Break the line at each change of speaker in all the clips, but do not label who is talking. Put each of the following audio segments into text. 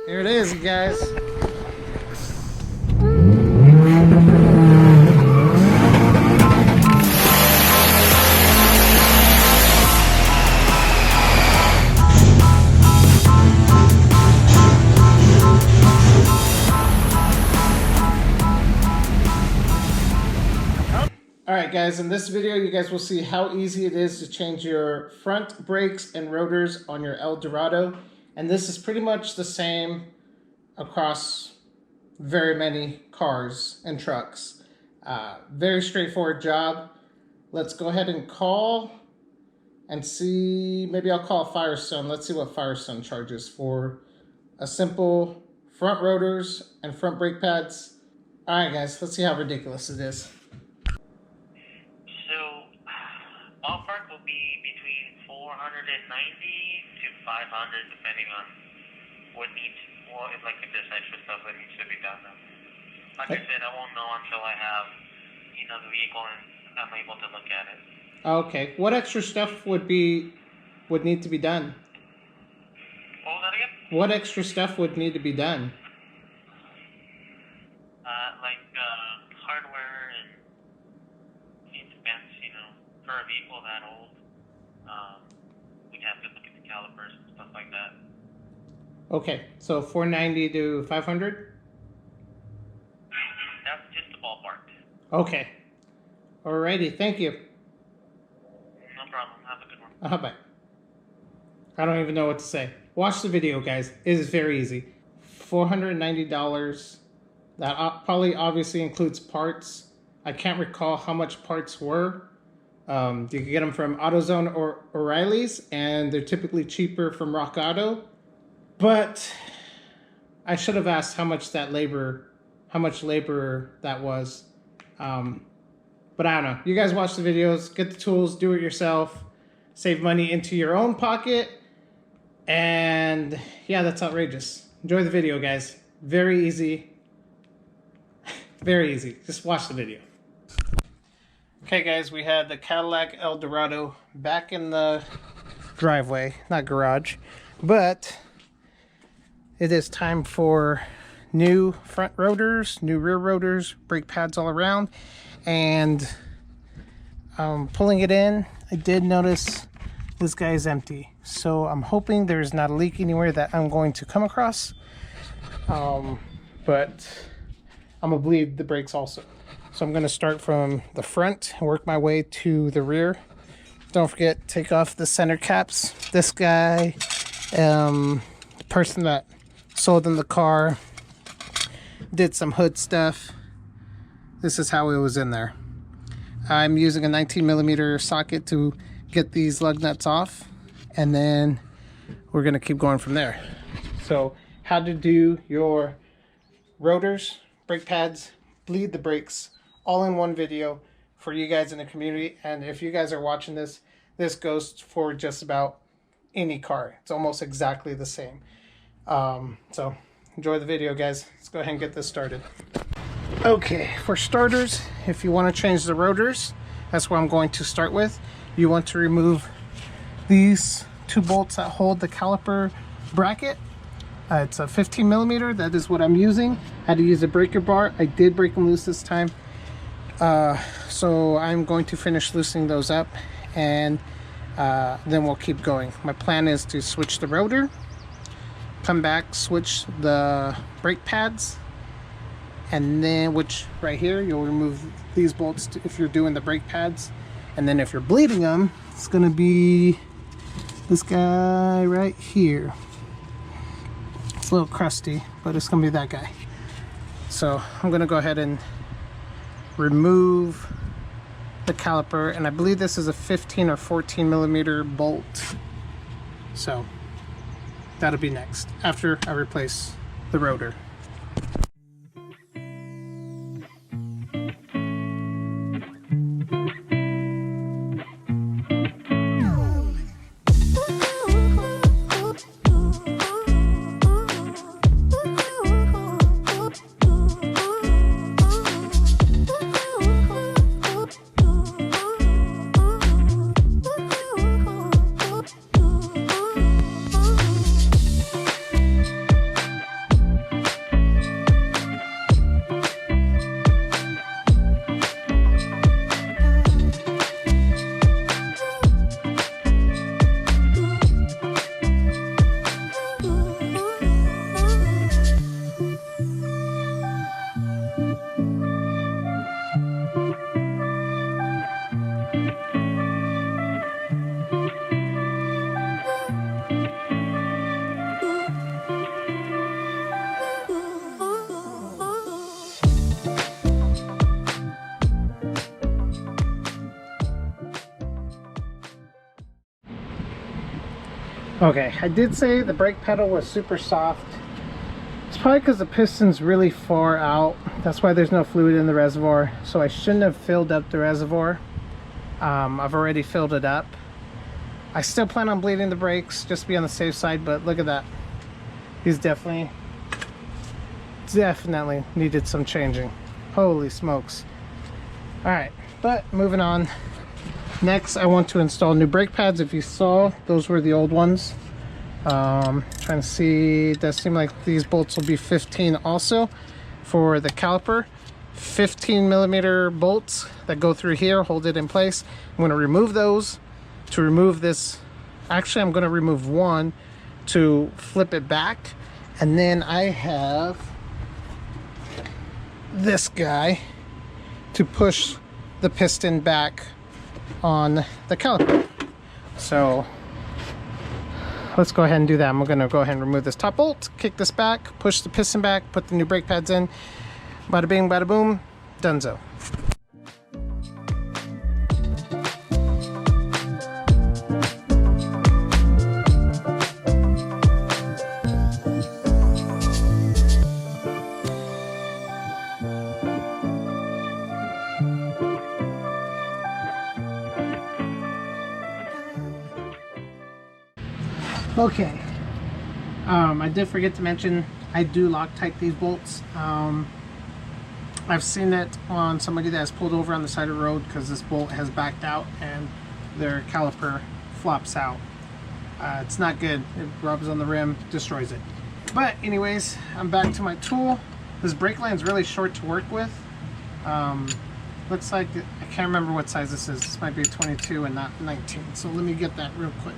Here it is, guys. Alright guys, in this video you guys will see how easy it is to change your front brakes and rotors on your Eldorado. And this is pretty much the same across very many cars and trucks. Very straightforward job. Let's go ahead and call and see, maybe I'll call Firestone. Let's see what Firestone charges for a simple front rotors and front brake pads. Alright guys, let's see how ridiculous it is.
Ballpark will be between 490 to 500, depending on if there's extra stuff that needs to be done. Like I said, I won't know until I have, the vehicle and I'm able to look at it.
Okay, what extra stuff would need to be done?
What was that again?
What extra stuff would need to be done?
Hardware, and it depends, for a vehicle that old, we'd have to look at the calipers and stuff like that.
Okay, so 490 to 500?
That's just the ballpark.
Okay. Alrighty, thank you.
No problem. Have a good one.
Bye. I don't even know what to say. Watch the video, guys. It is very easy. $490. That probably obviously includes parts. I can't recall how much parts were. You can get them from AutoZone or O'Reilly's, and they're typically cheaper from Rock Auto. But I should have asked how much labor that was. But I don't know. You guys watch the videos, get the tools, do it yourself, save money into your own pocket, and yeah, that's outrageous. Enjoy the video, guys. Very easy. Very easy. Just watch the video. Okay guys, we had the Cadillac Eldorado back in the driveway, not garage, but it is time for new front rotors, new rear rotors, brake pads all around, and pulling it in, I did notice this guy is empty, so I'm hoping there's not a leak anywhere that I'm going to come across, but I'm gonna bleed the brakes also. So I'm going to start from the front and work my way to the rear. Don't forget, take off the center caps. This guy, the person that sold him the car, did some hood stuff. This is how it was in there. I'm using a 19mm socket to get these lug nuts off, and then we're going to keep going from there. So how to do your rotors, brake pads, bleed the brakes, all in one video for you guys in the community. And if you guys are watching this, this goes for just about any car. It's almost exactly the same. So enjoy the video, guys. Let's go ahead and get this started. Okay, for starters, if you want to change the rotors, that's what I'm going to start with. You want to remove these two bolts that hold the caliper bracket. It's a 15mm. That is what I'm using. I had to use a breaker bar. I did break them loose this time. So I'm going to finish loosening those up, and then we'll keep going. My plan is to switch the rotor, come back, switch the brake pads, and then, which right here, you'll remove these bolts if you're doing the brake pads. And then if you're bleeding them, it's going to be this guy right here. It's a little crusty, but it's going to be that guy. So I'm going to go ahead and remove the caliper, and I believe this is a 15 or 14mm bolt. So that'll be next, after I replace the rotor. Okay, I did say the brake pedal was super soft. It's probably because the piston's really far out. That's why there's no fluid in the reservoir. So I shouldn't have filled up the reservoir. I've already filled it up. I still plan on bleeding the brakes just to be on the safe side, but look at that. He's definitely needed some changing. Holy smokes. All right, but moving on. Next, I want to install new brake pads. If you saw, those were the old ones. Trying to see, it does seem like these bolts will be 15 also for the caliper. 15mm bolts that go through here, hold it in place. I'm going to remove those to remove this. Actually, I'm going to remove one to flip it back, and then I have this guy to push the piston back on the caliper. So let's go ahead and do that. I'm going to go ahead and remove this top bolt, kick this back, push the piston back, put the new brake pads in. Bada bing, bada boom, donezo. Okay, I did forget to mention I do Loctite these bolts. I've seen it on somebody that has pulled over on the side of the road because this bolt has backed out and their caliper flops out. It's not good. It rubs on the rim, destroys it. But anyways, I'm back to my tool. This brake line is really short to work with. Looks like, I can't remember what size this is. This might be 22 and not 19. So let me get that real quick.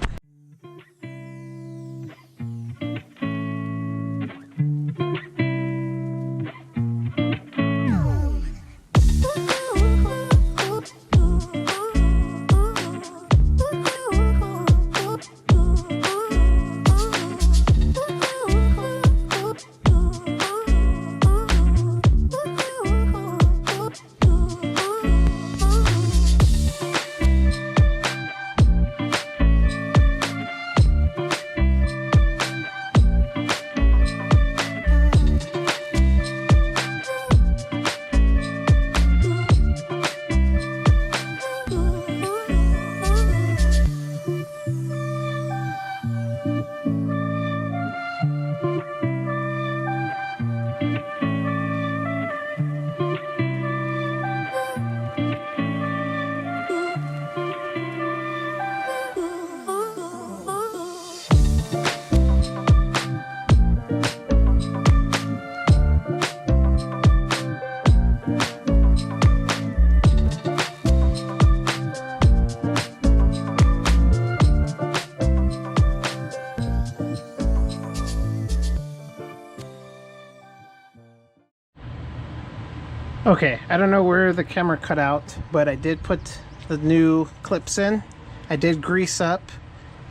Okay, I don't know where the camera cut out, but I did put the new clips in. I did grease up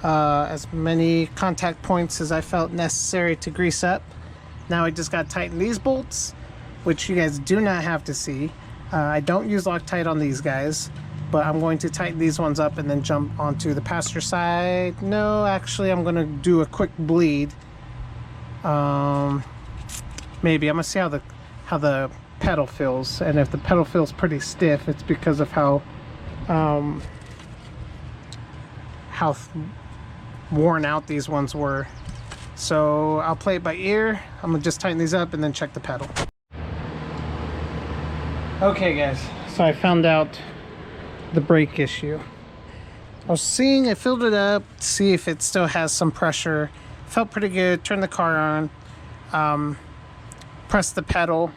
as many contact points as I felt necessary to grease up. Now I just got to tighten these bolts, which you guys do not have to see. I don't use Loctite on these guys, but I'm going to tighten these ones up and then jump onto the passenger side. No, actually I'm going to do a quick bleed. Maybe I'm going to see how the pedal feels, and if the pedal feels pretty stiff, it's because of how worn out these ones were. So I'll play it by ear. I'm gonna just tighten these up and then check the pedal. Okay guys, so I found out the brake issue. I was seeing, I filled it up to see if it still has some pressure. Felt pretty good. Turned the car on, pressed the pedal.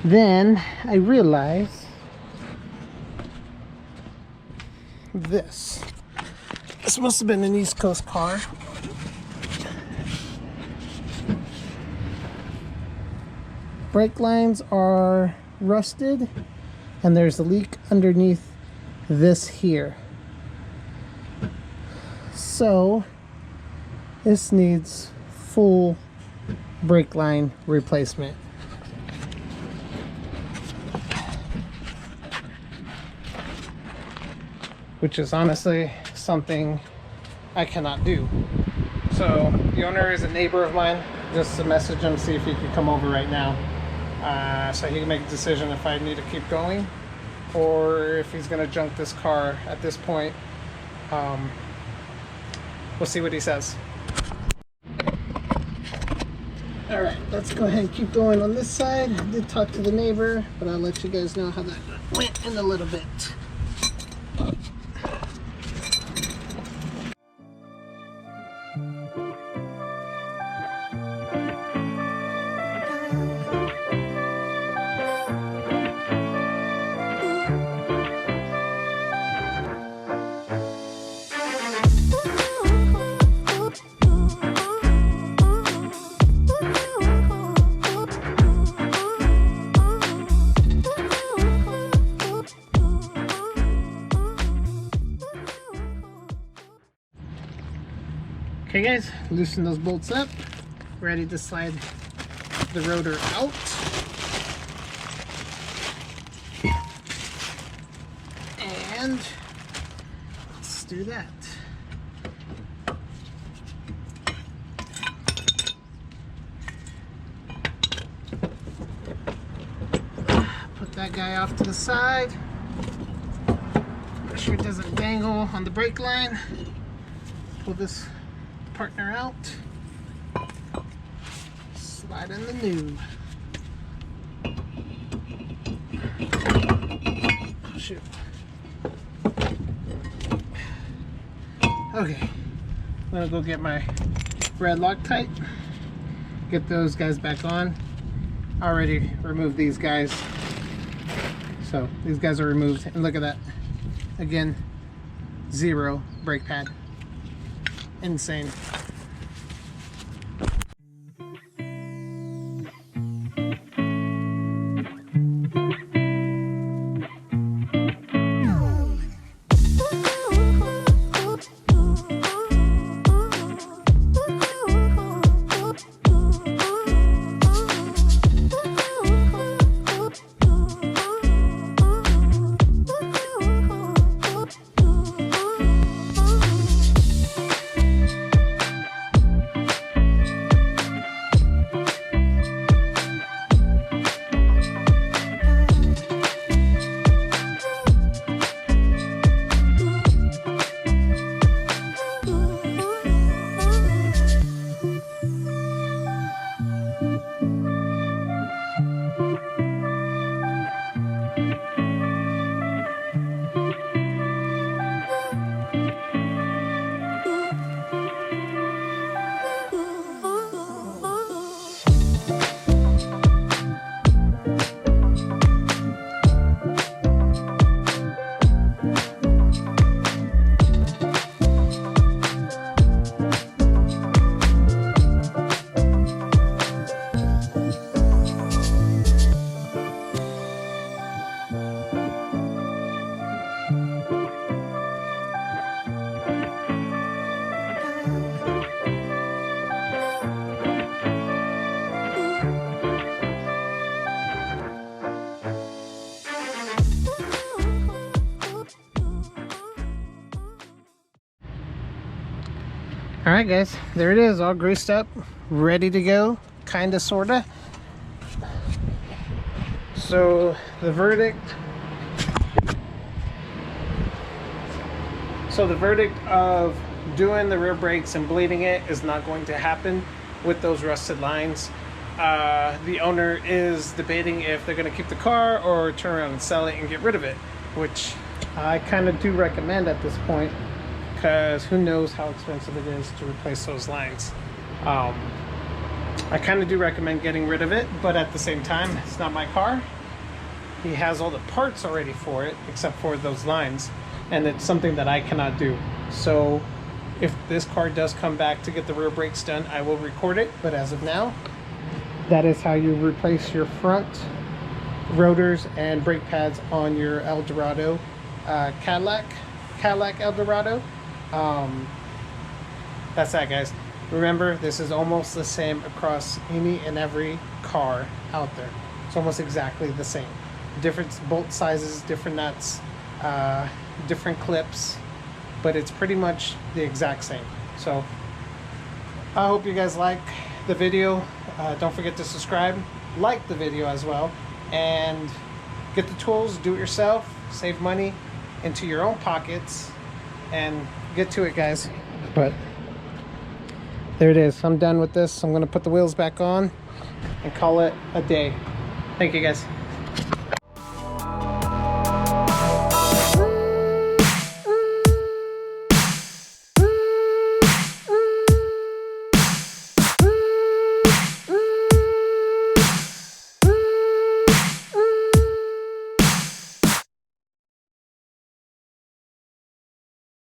Then I realized this must have been an East Coast car. Brake lines are rusted and there's a leak underneath this here. So this needs full brake line replacement. Which is honestly something I cannot do. So the owner is a neighbor of mine. Just to message him, see if he could come over right now, so he can make a decision if I need to keep going or if he's gonna junk this car at this point. We'll see what he says. All right, let's go ahead and keep going on this side. I did talk to the neighbor, but I'll let you guys know how that went in a little bit. Okay guys, loosen those bolts up. Ready to slide the rotor out. And let's do that. Put that guy off to the side. Make sure it doesn't dangle on the brake line. Pull this partner out, slide in the new. Oh, shoot. Okay, I'm gonna go get my red Loctite, get those guys back on. I already removed these guys, so these guys are removed, and look at that. Again, 0 brake pad. Insane. All right guys, there it is, all greased up, ready to go, kinda sorta. So the verdict of doing the rear brakes and bleeding it is not going to happen with those rusted lines. The owner is debating if they're going to keep the car or turn around and sell it and get rid of it, which I kind of do recommend at this point, because who knows how expensive it is to replace those lines. I kind of do recommend getting rid of it, but at the same time, it's not my car. He has all the parts already for it, except for those lines, and it's something that I cannot do. So if this car does come back to get the rear brakes done, I will record it, but as of now, that is how you replace your front rotors and brake pads on your Eldorado, Cadillac Eldorado. That's that, guys. Remember, this is almost the same across any and every car out there. It's almost exactly the same. Different bolt sizes, different nuts, different clips, but it's pretty much the exact same. So I hope you guys like the video. Don't forget to subscribe, like the video as well, and get the tools, do it yourself, save money into your own pockets, and get to it, guys. But there it is. I'm done with this. I'm going to put the wheels back on and call it a day. Thank you, guys.